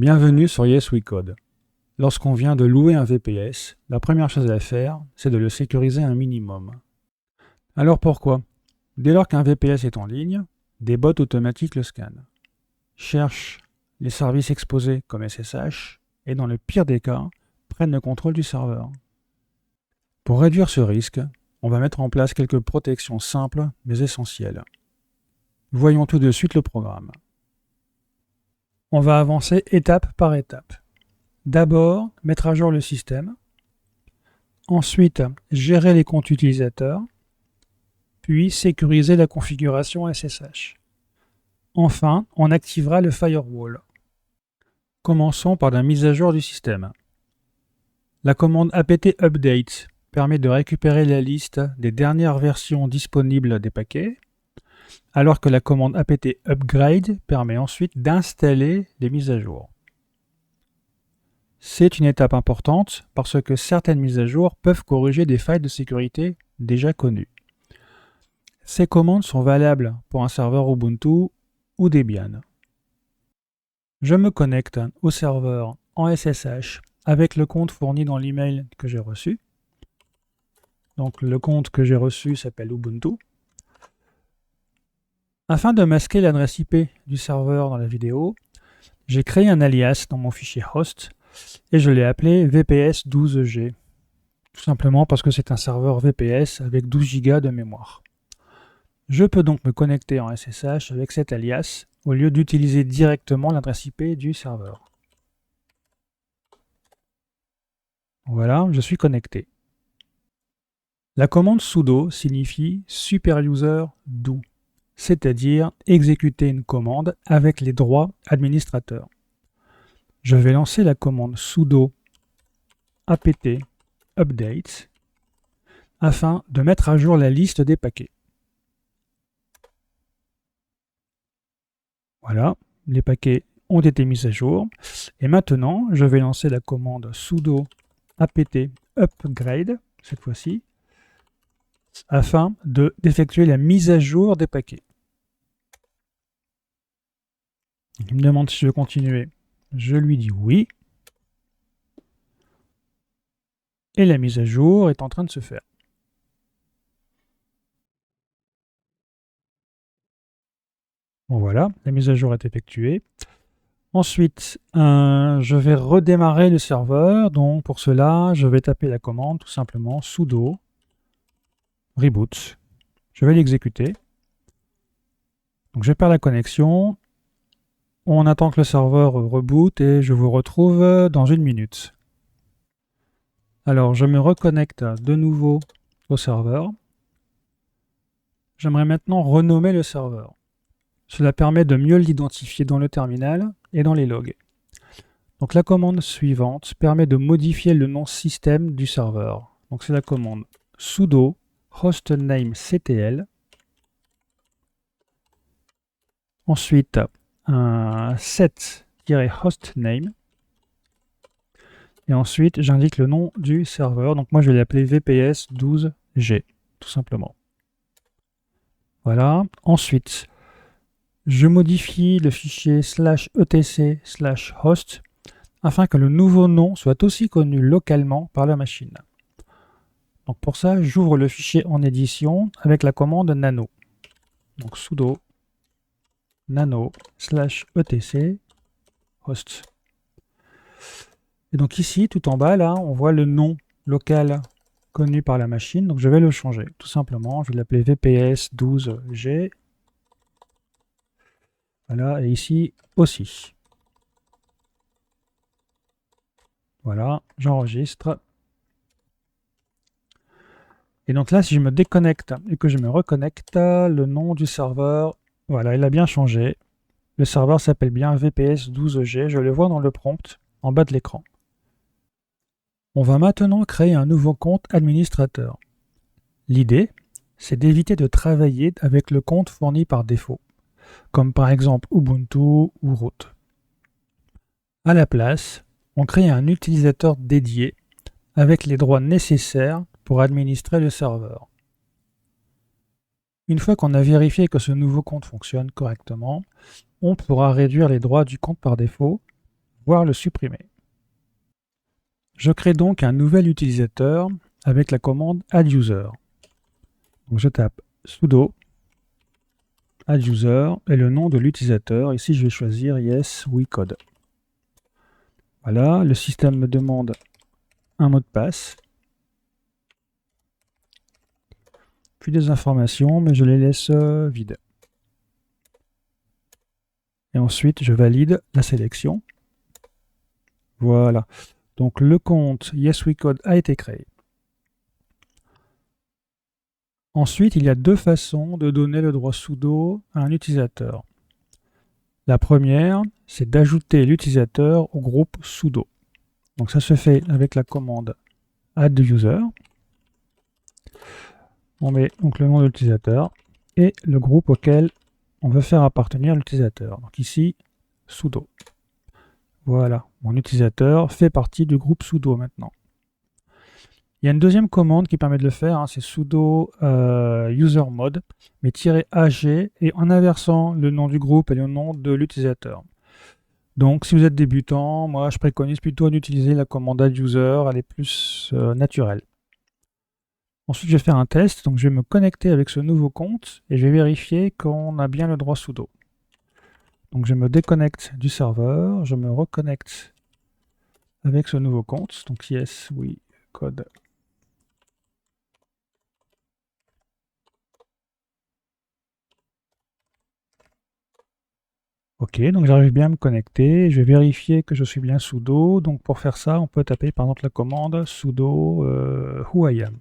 Bienvenue sur Yes We Code. Lorsqu'on vient de louer un VPS, la première chose à faire, c'est de le sécuriser un minimum. Alors pourquoi? Dès lors qu'un VPS est en ligne, des bots automatiques le scannent, cherchent les services exposés comme SSH et dans le pire des cas, prennent le contrôle du serveur. Pour réduire ce risque, on va mettre en place quelques protections simples mais essentielles. Voyons tout de suite le programme. On va avancer étape par étape. D'abord, mettre à jour le système. Ensuite, gérer les comptes utilisateurs. Puis, sécuriser la configuration SSH. Enfin, on activera le firewall. Commençons par la mise à jour du système. La commande apt update permet de récupérer la liste des dernières versions disponibles des paquets, alors que la commande apt upgrade permet ensuite d'installer les mises à jour. C'est une étape importante parce que certaines mises à jour peuvent corriger des failles de sécurité déjà connues. Ces commandes sont valables pour un serveur Ubuntu ou Debian. Je me connecte au serveur en SSH avec le compte fourni dans l'email que j'ai reçu. Donc le compte que j'ai reçu s'appelle Ubuntu. Afin de masquer l'adresse IP du serveur dans la vidéo, j'ai créé un alias dans mon fichier host et je l'ai appelé VPS12G, tout simplement parce que c'est un serveur VPS avec 12 Go de mémoire. Je peux donc me connecter en SSH avec cet alias au lieu d'utiliser directement l'adresse IP du serveur. Voilà, je suis connecté. La commande sudo signifie superuser do, c'est-à-dire exécuter une commande avec les droits administrateurs. Je vais lancer la commande sudo apt update afin de mettre à jour la liste des paquets. Voilà, les paquets ont été mis à jour. Et maintenant, je vais lancer la commande sudo apt upgrade, cette fois-ci, afin d'effectuer la mise à jour des paquets. Il me demande si je veux continuer. Je lui dis oui. Et la mise à jour est en train de se faire. Bon voilà, la mise à jour est effectuée. Ensuite, je vais redémarrer le serveur. Donc pour cela, je vais taper la commande tout simplement sudo reboot. Je vais l'exécuter. Donc je perds la connexion. On attend que le serveur reboot et je vous retrouve dans une minute. Alors je me reconnecte de nouveau au serveur. J'aimerais maintenant renommer le serveur. Cela permet de mieux l'identifier dans le terminal et dans les logs. Donc la commande suivante permet de modifier le nom système du serveur. Donc c'est la commande sudo hostnamectl. Ensuite un set-hostname. Et ensuite j'indique le nom du serveur. Donc moi je vais l'appeler VPS12G, tout simplement. Voilà. Ensuite, je modifie le fichier /etc/host afin que le nouveau nom soit aussi connu localement par la machine. Donc pour ça, j'ouvre le fichier en édition avec la commande nano. Donc sudo nano /etc host. Et donc ici, tout en bas, là, on voit le nom local connu par la machine. Donc je vais le changer. Tout simplement, je vais l'appeler VPS12G. Voilà, et ici aussi. Voilà, j'enregistre. Et donc là, si je me déconnecte et que je me reconnecte, le nom du serveur, voilà, il a bien changé. Le serveur s'appelle bien VPS12G, je le vois dans le prompt en bas de l'écran. On va maintenant créer un nouveau compte administrateur. L'idée, c'est d'éviter de travailler avec le compte fourni par défaut, comme par exemple Ubuntu ou root. À la place, on crée un utilisateur dédié avec les droits nécessaires pour administrer le serveur. Une fois qu'on a vérifié que ce nouveau compte fonctionne correctement, on pourra réduire les droits du compte par défaut, voire le supprimer. Je crée donc un nouvel utilisateur avec la commande adduser. Donc je tape sudo adduser et le nom de l'utilisateur. Ici, je vais choisir YesWeCode. Voilà, le système me demande un mot de passe, puis des informations, mais je les laisse vides. Et ensuite, je valide la sélection. Voilà. Donc, le compte YesWeCode a été créé. Ensuite, il y a deux façons de donner le droit sudo à un utilisateur. La première, c'est d'ajouter l'utilisateur au groupe sudo. Donc, ça se fait avec la commande adduser. On met donc le nom de l'utilisateur et le groupe auquel on veut faire appartenir l'utilisateur. Donc ici, sudo. Voilà, mon utilisateur fait partie du groupe sudo maintenant. Il y a une deuxième commande qui permet de le faire, hein, c'est sudo usermod, mais -ag et en inversant le nom du groupe et le nom de l'utilisateur. Donc si vous êtes débutant, moi je préconise plutôt d'utiliser la commande adduser, elle est plus naturelle. Ensuite, je vais faire un test, donc je vais me connecter avec ce nouveau compte et je vais vérifier qu'on a bien le droit sudo. Donc je me déconnecte du serveur, je me reconnecte avec ce nouveau compte, donc YesWeCode. Ok, donc j'arrive bien à me connecter, je vais vérifier que je suis bien sudo, donc pour faire ça, on peut taper par exemple la commande sudo whoIam.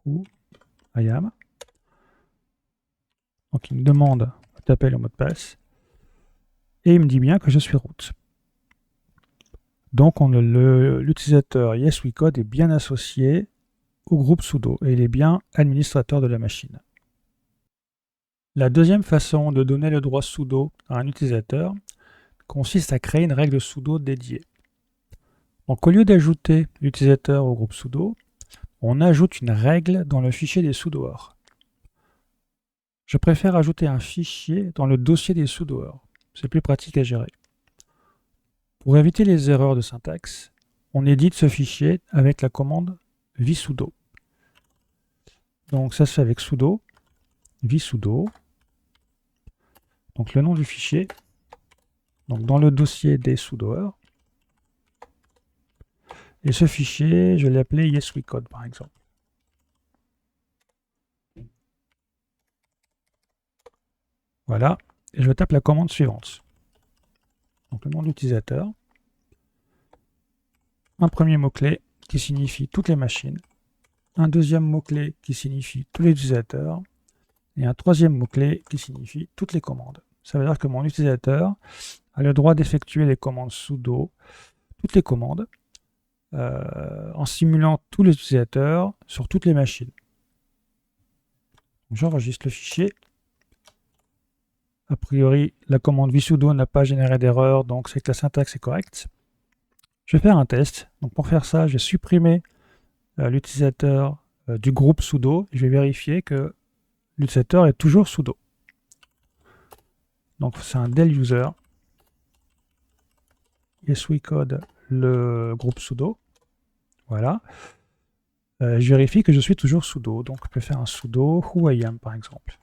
whoIam. Donc il me demande de taper le mot de passe, et il me dit bien que je suis root. Donc l'utilisateur YesWeCode est bien associé au groupe sudo, et il est bien administrateur de la machine. La deuxième façon de donner le droit sudo à un utilisateur consiste à créer une règle sudo dédiée. Donc au lieu d'ajouter l'utilisateur au groupe sudo, on ajoute une règle dans le fichier des sudoers. Je préfère ajouter un fichier dans le dossier des sudoers. C'est plus pratique à gérer. Pour éviter les erreurs de syntaxe, on édite ce fichier avec la commande vsudo. Donc ça se fait avec sudo, vsudo. Donc le nom du fichier, donc dans le dossier des sudoers. Et ce fichier, je l'ai appelé YesWeCode par exemple. Voilà, et je tape la commande suivante. Donc le nom de l'utilisateur. Un premier mot-clé qui signifie toutes les machines. Un deuxième mot-clé qui signifie tous les utilisateurs. Et un troisième mot-clé qui signifie toutes les commandes. Ça veut dire que mon utilisateur a le droit d'effectuer les commandes sudo, toutes les commandes, en simulant tous les utilisateurs sur toutes les machines. J'enregistre le fichier. A priori, la commande vsudo n'a pas généré d'erreur, donc c'est que la syntaxe est correcte. Je vais faire un test. Donc pour faire ça, je vais supprimer l'utilisateur du groupe sudo et je vais vérifier que l'utilisateur est toujours sudo. Donc c'est un del user. YesWeCode, le groupe sudo. Voilà. Je vérifie que je suis toujours sudo. Donc je peux faire un sudo whoIam par exemple.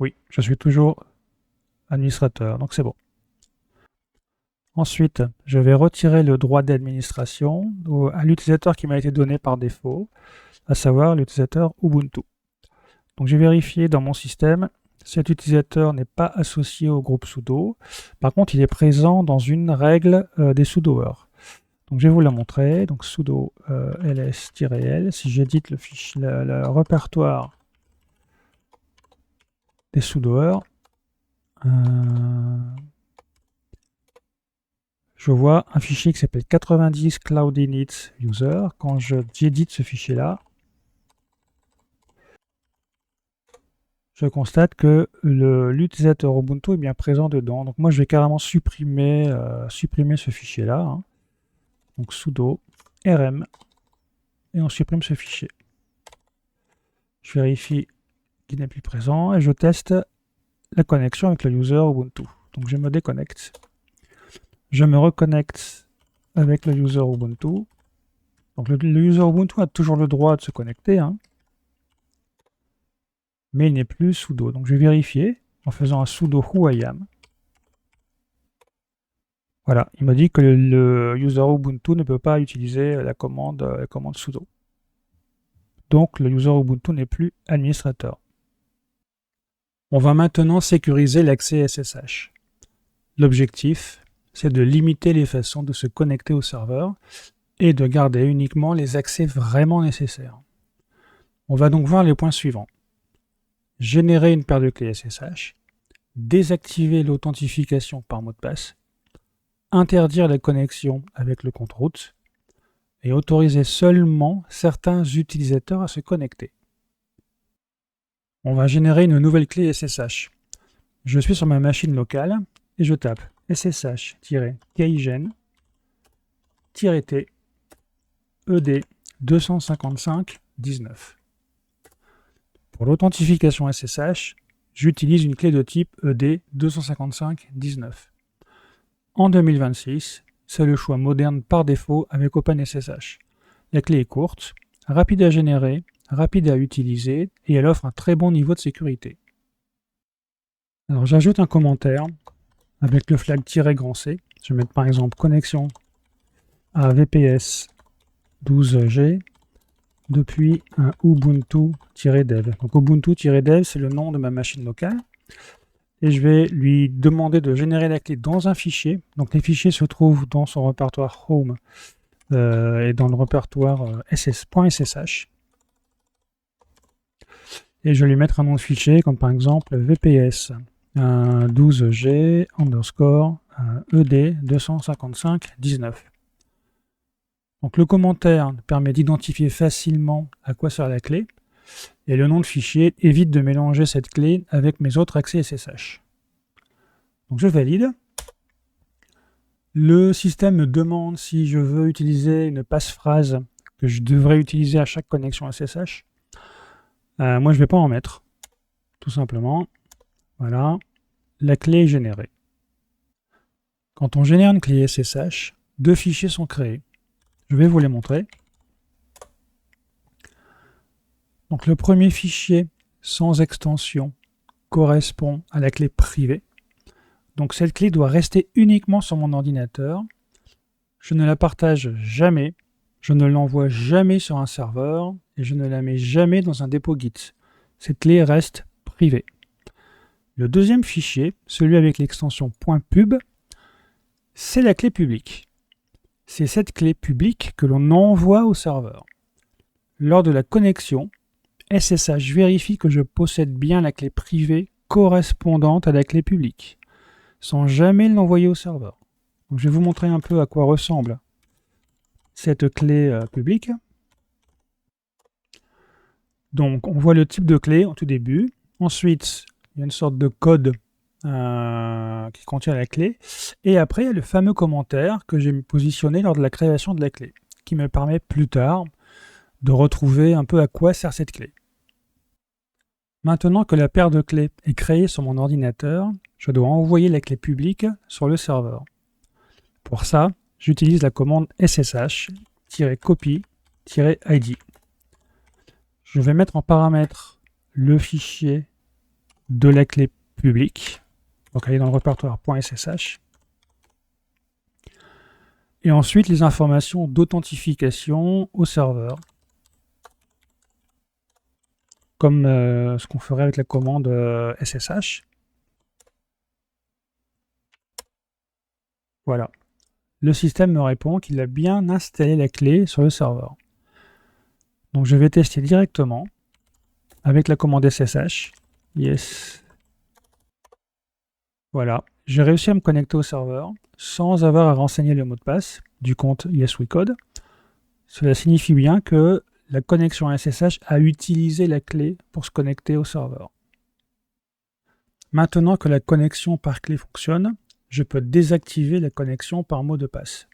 Oui, je suis toujours administrateur, donc c'est bon. Ensuite, je vais retirer le droit d'administration à l'utilisateur qui m'a été donné par défaut, à savoir l'utilisateur Ubuntu. Donc j'ai vérifié dans mon système, cet utilisateur n'est pas associé au groupe sudo. Par contre, il est présent dans une règle des sudoers. Donc je vais vous la montrer. Donc sudo ls-l, si j'édite le fichier, le répertoire des sudoers, je vois un fichier qui s'appelle 90 cloudinit user. Quand j'édite ce fichier-là, je constate que l'utilisateur Ubuntu est bien présent dedans. Donc moi, je vais carrément supprimer ce fichier-là. Hein. Donc sudo rm et on supprime ce fichier. Je vérifie qu'il n'est plus présent et je teste la connexion avec le user Ubuntu. Donc je me déconnecte. Je me reconnecte avec le user Ubuntu. Donc le user Ubuntu a toujours le droit de se connecter, hein, mais il n'est plus sudo. Donc je vais vérifier en faisant un sudo whoiam. Voilà, il m'a dit que le user Ubuntu ne peut pas utiliser la commande sudo. Donc le user Ubuntu n'est plus administrateur. On va maintenant sécuriser l'accès SSH. L'objectif, c'est de limiter les façons de se connecter au serveur et de garder uniquement les accès vraiment nécessaires. On va donc voir les points suivants. Générer une paire de clés SSH, désactiver l'authentification par mot de passe, interdire la connexion avec le compte root et autoriser seulement certains utilisateurs à se connecter. On va générer une nouvelle clé SSH. Je suis sur ma machine locale et je tape ssh-keygen-t ed 255-19. Pour l'authentification SSH, j'utilise une clé de type ed 255-19. En 2026, c'est le choix moderne par défaut avec OpenSSH. La clé est courte, rapide à générer, rapide à utiliser et elle offre un très bon niveau de sécurité. Alors j'ajoute un commentaire avec le flag "-c". Je vais mettre par exemple connexion à VPS 12G depuis un Ubuntu-dev. Donc Ubuntu-dev, c'est le nom de ma machine locale. Et je vais lui demander de générer la clé dans un fichier. Donc les fichiers se trouvent dans son répertoire Home et dans le répertoire .ssh. Et je vais lui mettre un nom de fichier comme par exemple VPS 12G underscore ED 255-19. Donc le commentaire permet d'identifier facilement à quoi sert la clé et le nom de fichier évite de mélanger cette clé avec mes autres accès SSH. Donc je valide. Le système me demande si je veux utiliser une passphrase que je devrais utiliser à chaque connexion SSH. Moi je ne vais pas en mettre, tout simplement. Voilà, la clé est générée. Quand on génère une clé SSH, deux fichiers sont créés. Je vais vous les montrer. Donc le premier fichier sans extension correspond à la clé privée. Donc cette clé doit rester uniquement sur mon ordinateur. Je ne la partage jamais, je ne l'envoie jamais sur un serveur et je ne la mets jamais dans un dépôt Git. Cette clé reste privée. Le deuxième fichier, celui avec l'extension .pub, c'est la clé publique. C'est cette clé publique que l'on envoie au serveur. Lors de la connexion, SSH vérifie que je possède bien la clé privée correspondante à la clé publique, sans jamais l'envoyer au serveur. Donc, je vais vous montrer un peu à quoi ressemble cette clé publique. Donc, on voit le type de clé en tout début. Ensuite, il y a une sorte de code qui contient la clé. Et après, il y a le fameux commentaire que j'ai positionné lors de la création de la clé, qui me permet plus tard de retrouver un peu à quoi sert cette clé. Maintenant que la paire de clés est créée sur mon ordinateur, je dois envoyer la clé publique sur le serveur. Pour ça, j'utilise la commande ssh-copy-id. Je vais mettre en paramètre le fichier de la clé publique, donc aller dans le répertoire .ssh, et ensuite les informations d'authentification au serveur, comme ce qu'on ferait avec la commande ssh. Voilà. Le système me répond qu'il a bien installé la clé sur le serveur. Donc je vais tester directement avec la commande ssh. Yes. Voilà. J'ai réussi à me connecter au serveur sans avoir à renseigner le mot de passe du compte YesWeCode. Cela signifie bien que la connexion SSH a utilisé la clé pour se connecter au serveur. Maintenant que la connexion par clé fonctionne, je peux désactiver la connexion par mot de passe.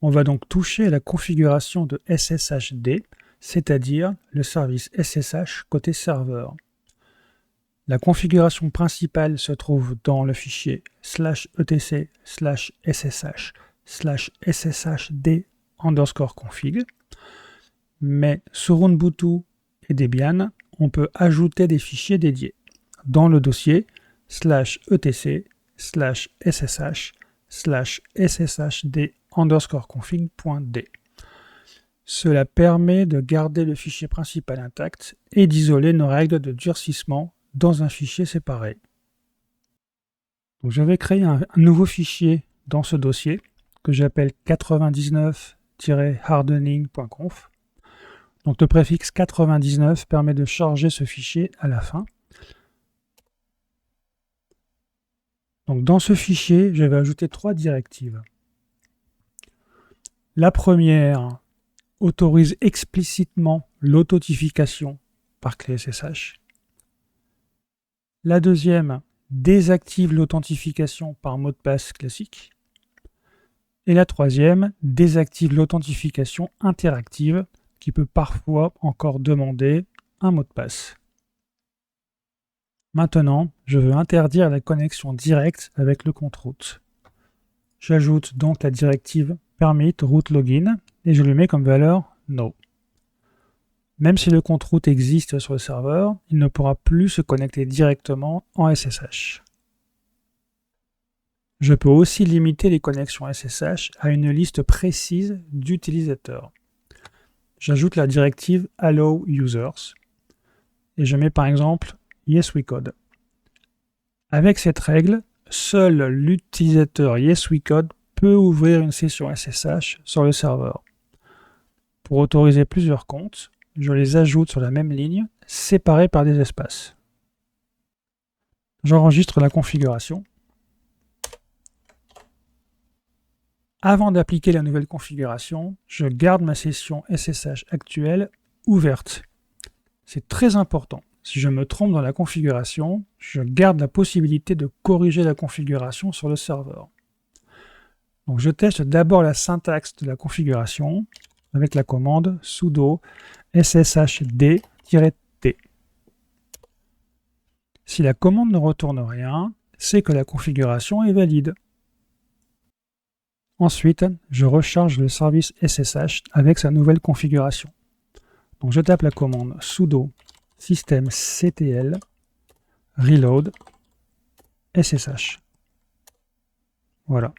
On va donc toucher à la configuration de SSHD, c'est-à-dire le service SSH côté serveur. La configuration principale se trouve dans le fichier /etc/sshd_config. Mais sur Ubuntu et Debian, on peut ajouter des fichiers dédiés dans le dossier /etc/sshd_config.d. Cela permet de garder le fichier principal intact et d'isoler nos règles de durcissement dans un fichier séparé. Donc je vais créer un nouveau fichier dans ce dossier que j'appelle 99-hardening.conf. Donc le préfixe 99 permet de charger ce fichier à la fin. Donc dans ce fichier, je vais ajouter 3 directives. La première autorise explicitement l'authentification par clé SSH. La deuxième désactive l'authentification par mot de passe classique. Et la troisième désactive l'authentification interactive qui peut parfois encore demander un mot de passe. Maintenant, je veux interdire la connexion directe avec le compte root. J'ajoute donc la directive permit root login et je lui mets comme valeur no. Même si le compte root existe sur le serveur, il ne pourra plus se connecter directement en SSH. Je peux aussi limiter les connexions SSH à une liste précise d'utilisateurs. J'ajoute la directive allow users et je mets par exemple YesWeCode. Avec cette règle, seul l'utilisateur YesWeCode peut ouvrir une session SSH sur le serveur. Pour autoriser plusieurs comptes, je les ajoute sur la même ligne, séparés par des espaces. J'enregistre la configuration. Avant d'appliquer la nouvelle configuration, je garde ma session SSH actuelle ouverte. C'est très important. Si je me trompe dans la configuration, je garde la possibilité de corriger la configuration sur le serveur. Donc je teste d'abord la syntaxe de la configuration avec la commande sudo sshd-t. Si la commande ne retourne rien, c'est que la configuration est valide. Ensuite, je recharge le service SSH avec sa nouvelle configuration. Donc je tape la commande sudo systemctl reload SSH. Voilà.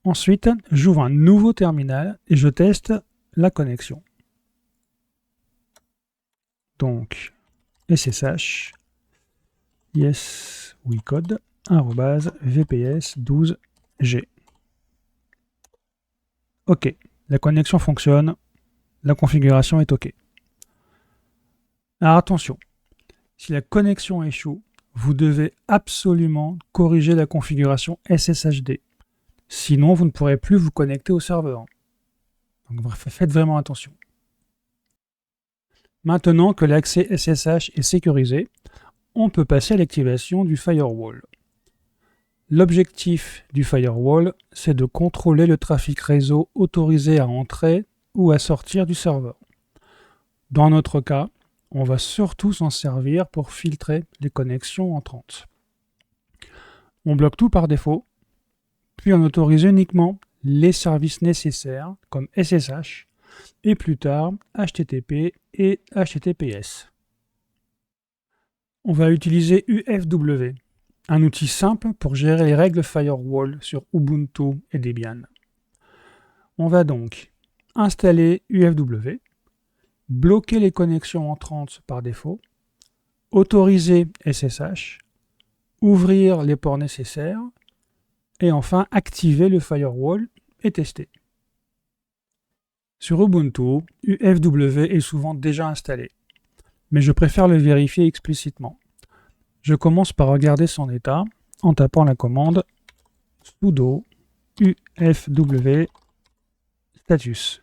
Ensuite, j'ouvre un nouveau terminal et je teste la connexion. Donc, SSH YesWeCode @vps12g. OK, la connexion fonctionne, la configuration est OK. Alors attention, si la connexion échoue, vous devez absolument corriger la configuration SSHD. Sinon, vous ne pourrez plus vous connecter au serveur. Donc faites vraiment attention. Maintenant que l'accès SSH est sécurisé, on peut passer à l'activation du firewall. L'objectif du firewall, c'est de contrôler le trafic réseau autorisé à entrer ou à sortir du serveur. Dans notre cas, on va surtout s'en servir pour filtrer les connexions entrantes. On bloque tout par défaut, puis on autorise uniquement les services nécessaires comme SSH et plus tard HTTP et HTTPS. On va utiliser UFW, un outil simple pour gérer les règles firewall sur Ubuntu et Debian. On va donc installer UFW, bloquer les connexions entrantes par défaut, autoriser SSH, ouvrir les ports nécessaires et enfin activer le firewall et tester. Sur Ubuntu, UFW est souvent déjà installé, mais je préfère le vérifier explicitement. Je commence par regarder son état en tapant la commande sudo UFW status.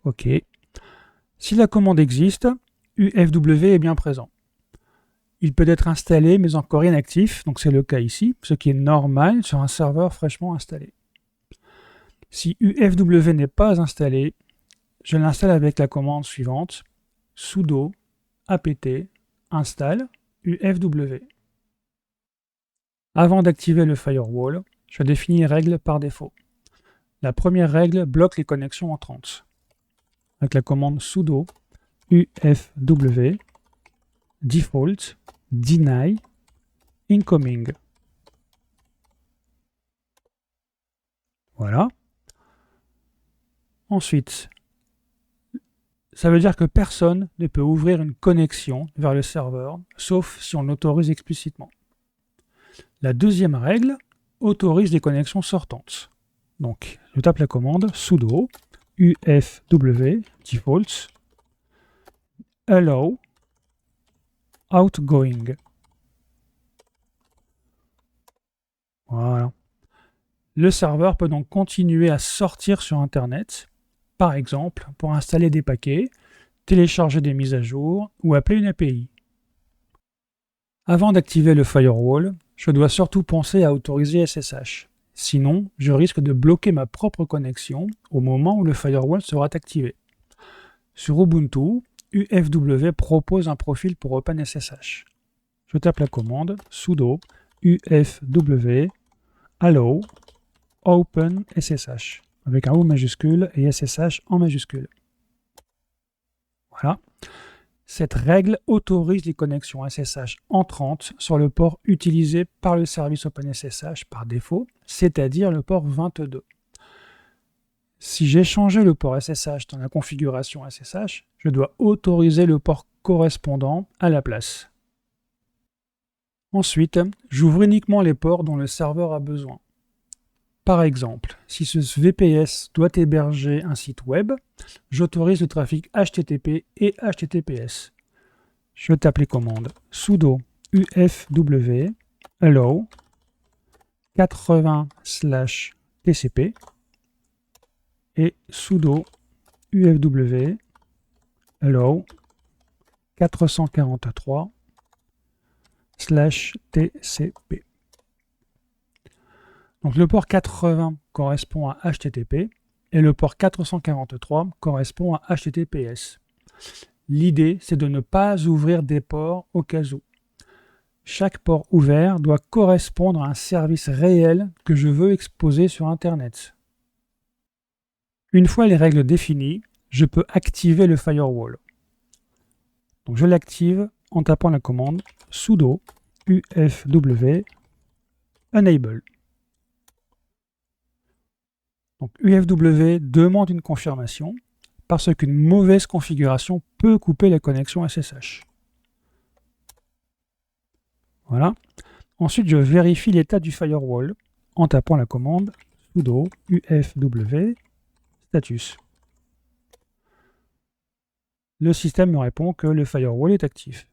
OK. Si la commande existe, UFW est bien présent. Il peut être installé mais encore inactif, donc c'est le cas ici, ce qui est normal sur un serveur fraîchement installé. Si UFW n'est pas installé, je l'installe avec la commande suivante, sudo apt install ufw. Avant d'activer le firewall, je définis les règles par défaut. La première règle bloque les connexions entrantes avec la commande sudo ufw default deny incoming. Voilà. Ensuite, ça veut dire que personne ne peut ouvrir une connexion vers le serveur, sauf si on l'autorise explicitement. La deuxième règle autorise les connexions sortantes. Donc, je tape la commande sudo ufw default allow outgoing. Voilà. Le serveur peut donc continuer à sortir sur Internet, par exemple pour installer des paquets, télécharger des mises à jour ou appeler une API. Avant d'activer le firewall, je dois surtout penser à autoriser SSH. Sinon, je risque de bloquer ma propre connexion au moment où le firewall sera activé. Sur Ubuntu, UFW propose un profil pour OpenSSH. Je tape la commande sudo UFW allow OpenSSH avec un O majuscule et SSH en majuscule. Voilà. Cette règle autorise les connexions SSH entrantes sur le port utilisé par le service OpenSSH par défaut, c'est-à-dire le port 22. Si j'ai changé le port SSH dans la configuration SSH, je dois autoriser le port correspondant à la place. Ensuite, j'ouvre uniquement les ports dont le serveur a besoin. Par exemple, si ce VPS doit héberger un site web, j'autorise le trafic HTTP et HTTPS. Je tape les commandes sudo ufw allow 80/TCP et sudo ufw allow 443/TCP. Donc le port 80 correspond à HTTP et le port 443 correspond à HTTPS. L'idée, c'est de ne pas ouvrir des ports au cas où. Chaque port ouvert doit correspondre à un service réel que je veux exposer sur Internet. Une fois les règles définies, je peux activer le firewall. Donc je l'active en tapant la commande sudo ufw enable. Donc UFW demande une confirmation parce qu'une mauvaise configuration peut couper la connexion SSH. Voilà. Ensuite, je vérifie l'état du firewall en tapant la commande sudo ufw status. Le système me répond que le firewall est actif.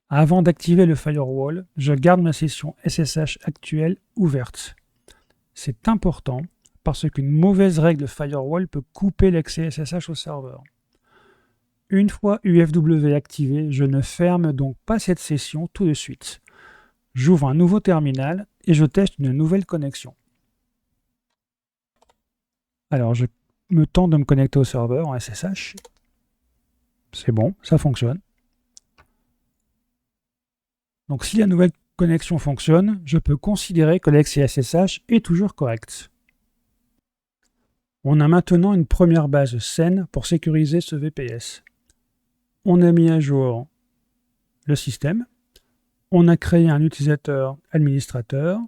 Avant d'activer le firewall, je garde ma session SSH actuelle ouverte. C'est important parce qu'une mauvaise règle firewall peut couper l'accès SSH au serveur. Une fois UFW activé, je ne ferme donc pas cette session tout de suite. J'ouvre un nouveau terminal et je teste une nouvelle connexion. Alors, je me tente de me connecter au serveur en SSH. C'est bon, ça fonctionne. Donc, si la nouvelle connexion fonctionne, je peux considérer que l'accès SSH est toujours correct. On a maintenant une première base saine pour sécuriser ce VPS. On a mis à jour le système, on a créé un utilisateur administrateur,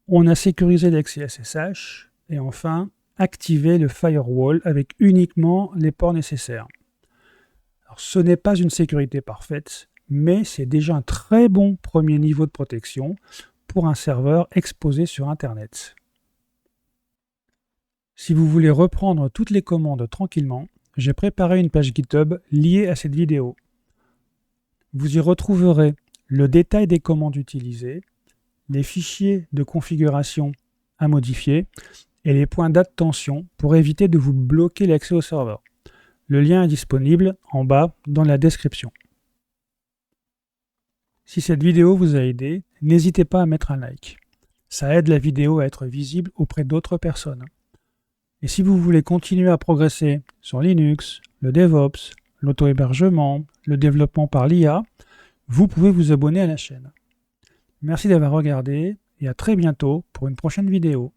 on a sécurisé l'accès SSH et enfin activé le firewall avec uniquement les ports nécessaires. Alors, ce n'est pas une sécurité parfaite, mais c'est déjà un très bon premier niveau de protection pour un serveur exposé sur Internet. Si vous voulez reprendre toutes les commandes tranquillement, j'ai préparé une page GitHub liée à cette vidéo. Vous y retrouverez le détail des commandes utilisées, les fichiers de configuration à modifier et les points d'attention pour éviter de vous bloquer l'accès au serveur. Le lien est disponible en bas dans la description. Si cette vidéo vous a aidé, n'hésitez pas à mettre un like. Ça aide la vidéo à être visible auprès d'autres personnes. Et si vous voulez continuer à progresser sur Linux, le DevOps, l'auto-hébergement, le développement par l'IA, vous pouvez vous abonner à la chaîne. Merci d'avoir regardé et à très bientôt pour une prochaine vidéo.